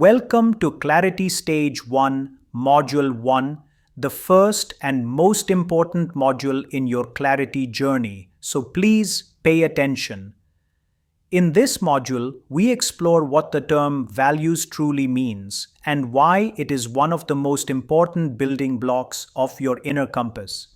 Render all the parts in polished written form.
Welcome to Clarity Stage 1, Module 1, the first and most important module in your clarity journey, so please pay attention. In this module, we explore what the term values truly means and why it is one of the most important building blocks of your inner compass.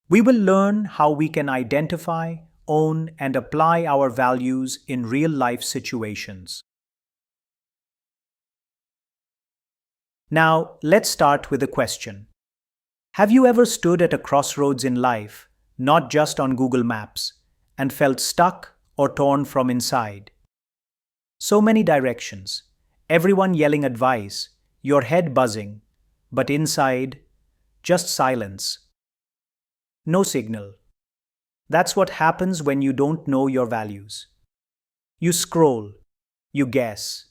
We will learn how we can identify, own, and apply our values in real-life situations. Now, let's start with a question. Have you ever stood at a crossroads in life, not just on Google Maps, and felt stuck or torn from inside? So many directions, everyone yelling advice, your head buzzing, but inside, just silence. No signal. That's what happens when you don't know your values. You scroll, you guess,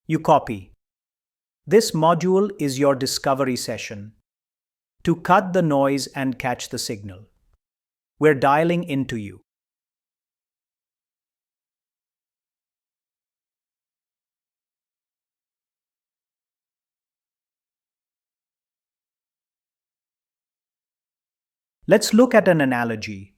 you copy. This module is your discovery session to cut the noise and catch the signal. We're dialing into you. Let's look at an analogy.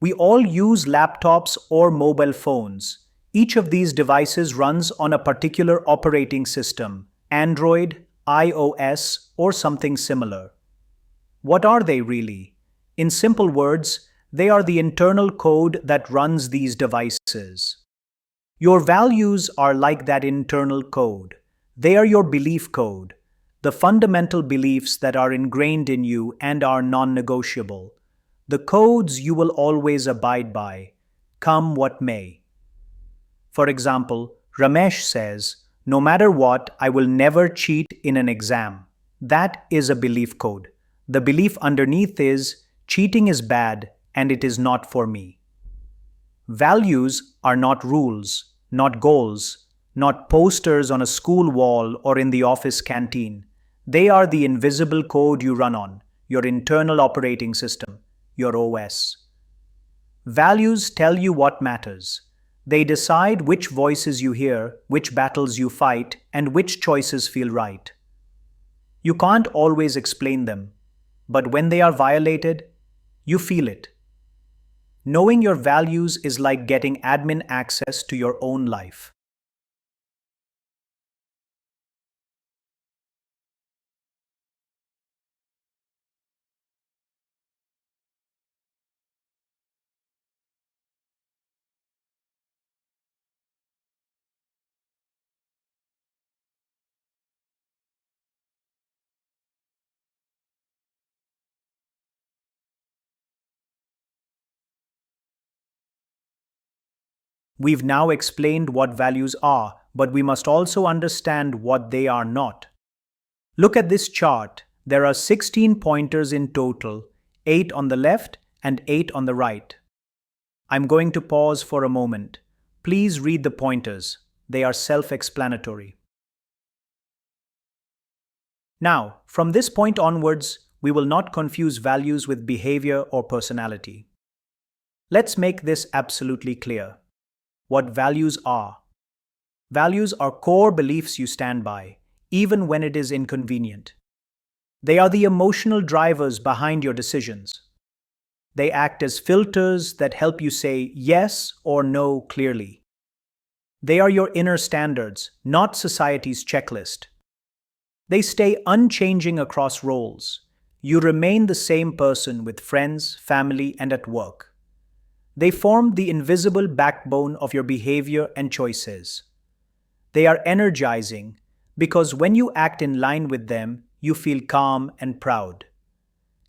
We all use laptops or mobile phones. Each of these devices runs on a particular operating system. Android, iOS, or something similar. What are they really? In simple words, they are the internal code that runs these devices. Your values are like that internal code. They are your belief code, the fundamental beliefs that are ingrained in you and are non-negotiable. The codes you will always abide by, come what may. For example, Ramesh says, "No matter what, I will never cheat in an exam." That is a belief code. The belief underneath is, cheating is bad and it is not for me. Values are not rules, not goals, not posters on a school wall or in the office canteen. They are the invisible code you run on, your internal operating system, your OS. Values tell you what matters. They decide which voices you hear, which battles you fight, and which choices feel right. You can't always explain them, but when they are violated, you feel it. Knowing your values is like getting admin access to your own life. We've now explained what values are, but we must also understand what they are not. Look at this chart. There are 16 pointers in total, 8 on the left and 8 on the right. I'm going to pause for a moment. Please read the pointers. They are self-explanatory. Now, from this point onwards, we will not confuse values with behavior or personality. Let's make this absolutely clear. What values are. Values are core beliefs you stand by, even when it is inconvenient. They are the emotional drivers behind your decisions. They act as filters that help you say yes or no clearly. They are your inner standards, not society's checklist. They stay unchanging across roles. You remain the same person with friends, family, and at work. They form the invisible backbone of your behavior and choices. They are energizing because when you act in line with them, you feel calm and proud.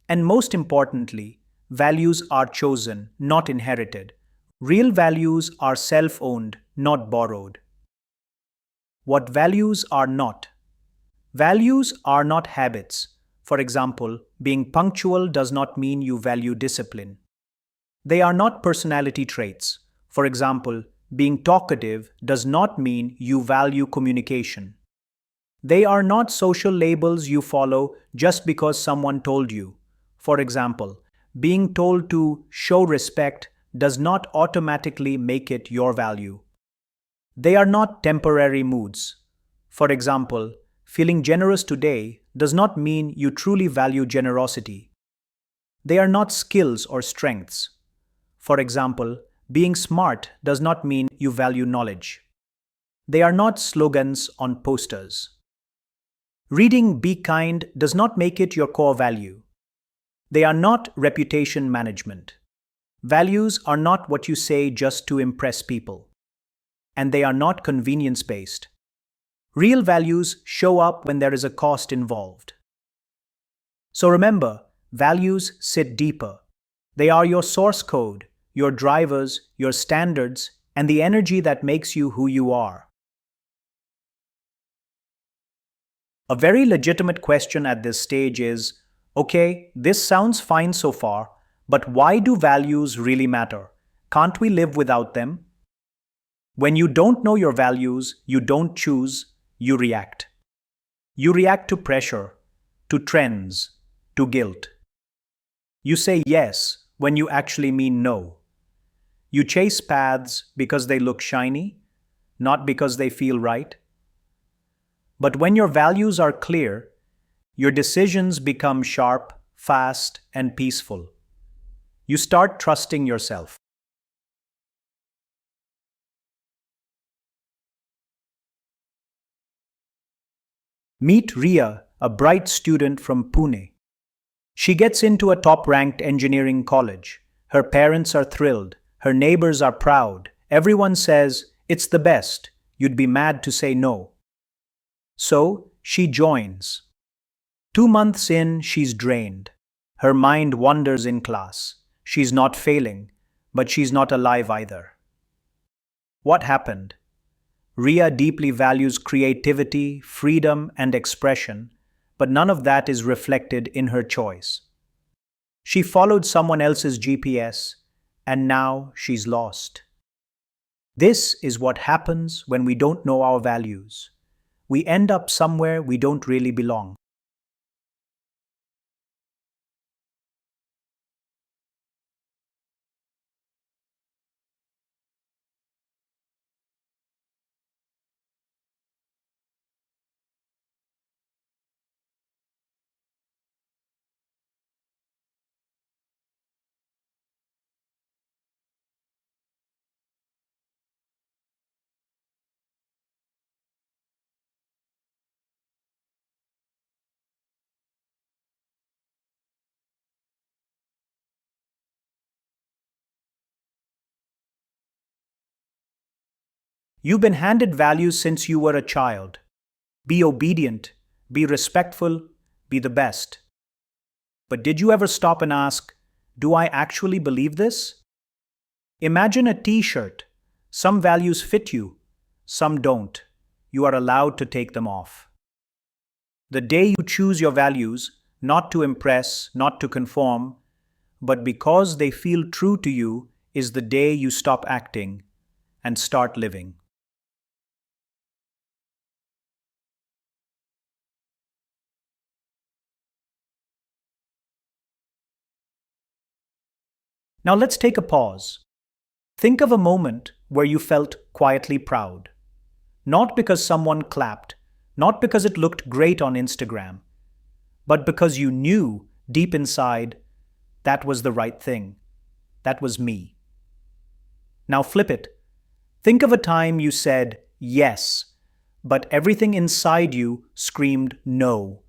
And most importantly, values are chosen, not inherited. Real values are self-owned, not borrowed. What values are not? Values are not habits. For example, being punctual does not mean you value discipline. They are not personality traits. For example, being talkative does not mean you value communication. They are not social labels you follow just because someone told you. For example, being told to show respect does not automatically make it your value. They are not temporary moods. For example, feeling generous today does not mean you truly value generosity. They are not skills or strengths. For example, being smart does not mean you value knowledge. They are not slogans on posters. Reading Be Kind does not make it your core value. They are not reputation management. Values are not what you say just to impress people. And they are not convenience-based. Real values show up when there is a cost involved. So remember, values sit deeper. They are your source code, your drivers, your standards, and the energy that makes you who you are. A very legitimate question at this stage is, okay, this sounds fine so far, but why do values really matter? Can't we live without them? When you don't know your values, you don't choose, you react. You react to pressure, to trends, to guilt. You say yes when you actually mean no. You chase paths because they look shiny, not because they feel right. But when your values are clear, your decisions become sharp, fast, and peaceful. You start trusting yourself. Meet Ria, a bright student from Pune. She gets into a top-ranked engineering college. Her parents are thrilled. Her neighbors are proud. Everyone says, it's the best. You'd be mad to say no. So, she joins. 2 months in, she's drained. Her mind wanders in class. She's not failing, but she's not alive either. What happened? Ria deeply values creativity, freedom, and expression, but none of that is reflected in her choice. She followed someone else's GPS, and now she's lost. This is what happens when we don't know our values. We end up somewhere we don't really belong. You've been handed values since you were a child. Be obedient, be respectful, be the best. But did you ever stop and ask, do I actually believe this? Imagine a t-shirt. Some values fit you, some don't. You are allowed to take them off. The day you choose your values, not to impress, not to conform, but because they feel true to you, is the day you stop acting and start living. Now let's take a pause. Think of a moment where you felt quietly proud. Not because someone clapped, not because it looked great on Instagram, but because you knew deep inside that was the right thing. That was me. Now flip it. Think of a time you said yes, but everything inside you screamed no.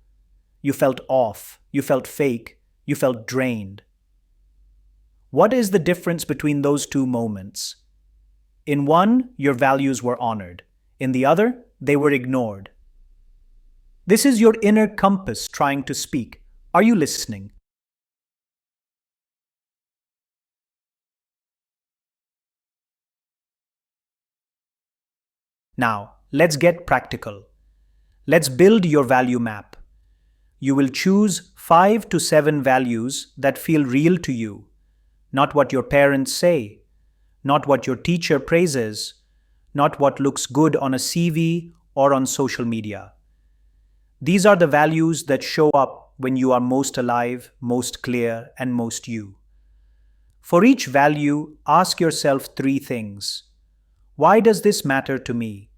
You felt off, you felt fake, you felt drained. What is the difference between those two moments? In one, your values were honored. In the other, they were ignored. This is your inner compass trying to speak. Are you listening? Now, let's get practical. Let's build your value map. You will choose 5 to 7 values that feel real to you. Not what your parents say, not what your teacher praises, not what looks good on a CV or on social media. These are the values that show up when you are most alive, most clear, and most you. For each value, ask yourself 3 things. Why does this matter to me?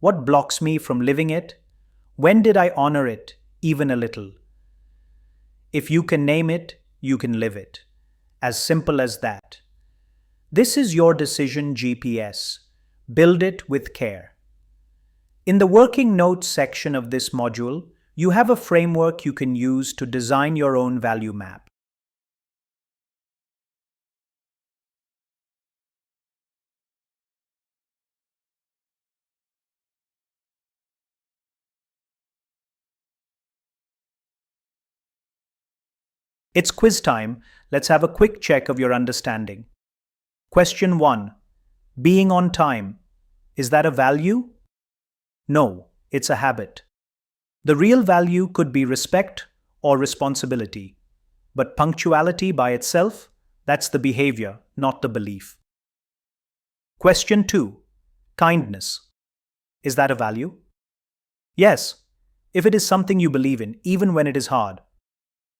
What blocks me from living it? When did I honor it, even a little? If you can name it, you can live it. As simple as that. This is your decision GPS. Build it with care. In the working notes section of this module, you have a framework you can use to design your own value map. It's quiz time. Let's have a quick check of your understanding. Question 1. Being on time. Is that a value? No, it's a habit. The real value could be respect or responsibility. But punctuality by itself, that's the behavior, not the belief. Question 2. Kindness. Is that a value? Yes, if it is something you believe in, even when it is hard.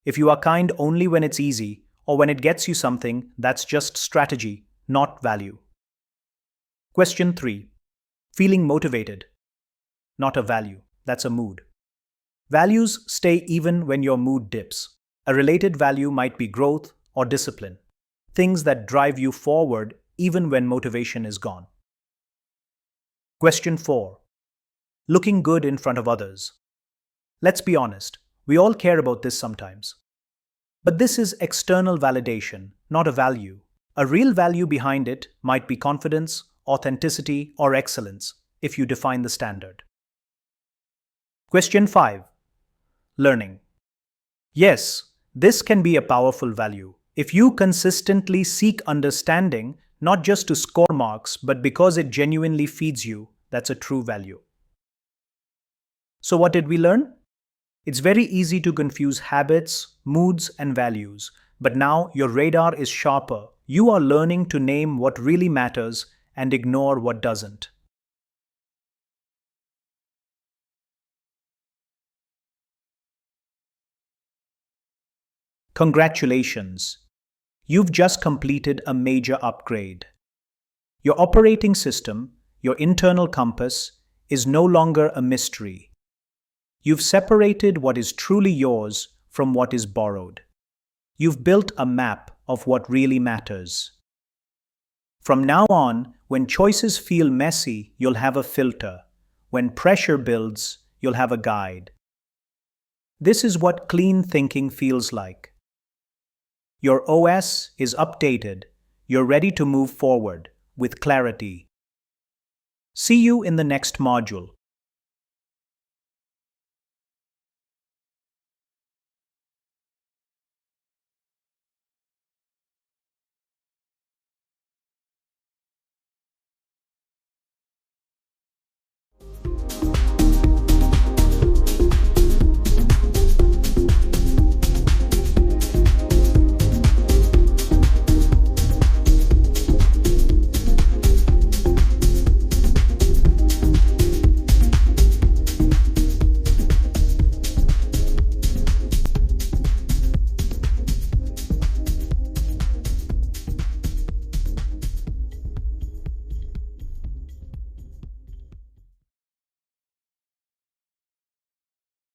If you are kind only when it's easy, or when it gets you something, that's just strategy, not value. Question 3. Feeling motivated. Not a value, that's a mood. Values stay even when your mood dips. A related value might be growth or discipline, things that drive you forward even when motivation is gone. Question 4. Looking good in front of others. Let's be honest, we all care about this sometimes. But this is external validation, not a value. A real value behind it might be confidence, authenticity, or excellence, if you define the standard. Question 5. Learning. Yes, this can be a powerful value. If you consistently seek understanding, not just to score marks, but because it genuinely feeds you, that's a true value. So what did we learn? It's very easy to confuse habits, moods, and values, but now your radar is sharper. You are learning to name what really matters and ignore what doesn't. Congratulations! You've just completed a major upgrade. Your operating system, your internal compass, is no longer a mystery. You've separated what is truly yours from what is borrowed. You've built a map of what really matters. From now on, when choices feel messy, you'll have a filter. When pressure builds, you'll have a guide. This is what clean thinking feels like. Your OS is updated. You're ready to move forward with clarity. See you in the next module.